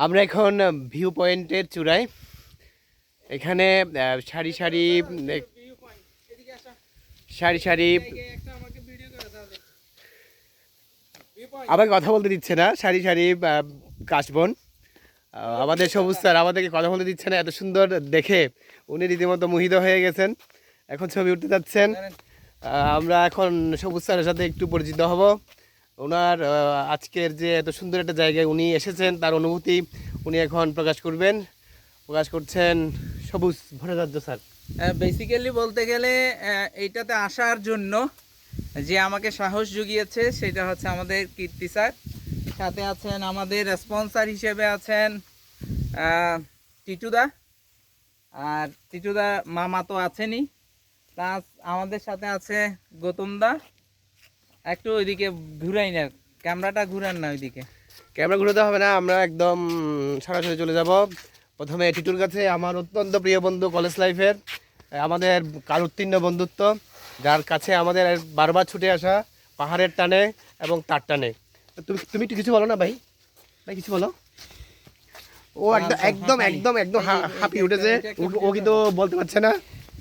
আমরা এখন ভিউ পয়েন্টের চূড়ায়। এখানে সারি সারি সারি সারি আমাকে কথা বলতে দিচ্ছে না। সারি সারি কাশবন। আমাদের সবুজ স্যার আমাদেরকে কথা বলতে দিচ্ছে না, এত সুন্দর দেখে উনি রীতিমতো মোহিত হয়ে গেছেন। এখন ছবি উঠতে যাচ্ছেন। আমরা এখন সবুজ স্যারের সাথে একটু পরিচিত হব। ওনার আজকের যে এত সুন্দর একটা জায়গায় উনি এসেছেন তার অনুভূতি উনি এখন প্রকাশ করছেন সবুজ ভট্টাচার্য স্যার। বেসিক্যালি বলতে গেলে এইটাতে আসার জন্য যে আমাকে সাহস জুগিয়েছে সেটা হচ্ছে আমাদের কীর্তি স্যার। সাথে আছেন আমাদের স্পন্সর হিসেবে আছেন টিটুদা। আর টিটুদা মামা তো আছেনই, প্লাস আমাদের সাথে আছে গৌতমদা। একটু ওইদিকে ঘুরাই না, ক্যামেরাটা ঘুরান না ওইদিকে। ক্যামেরা ঘুরতে হবে না, আমরা একদম সরাসরি চলে যাব। প্রথমে টিটুর কাছে, আমার অত্যন্ত প্রিয় বন্ধু কলেজ লাইফের, আমাদের কারোত্তীর্ণ বন্ধুত্ব, যার কাছে আমাদের বারবার ছুটে আসা পাহাড়ের টানে এবং তার টানে। তুমি তুমি একটু কিছু বলো না ভাই, ভাই কিছু বলো। ও একদম একদম একদম একদম হাঁপিয়ে উঠেছে, ও কিন্তু বলতে পারছে না।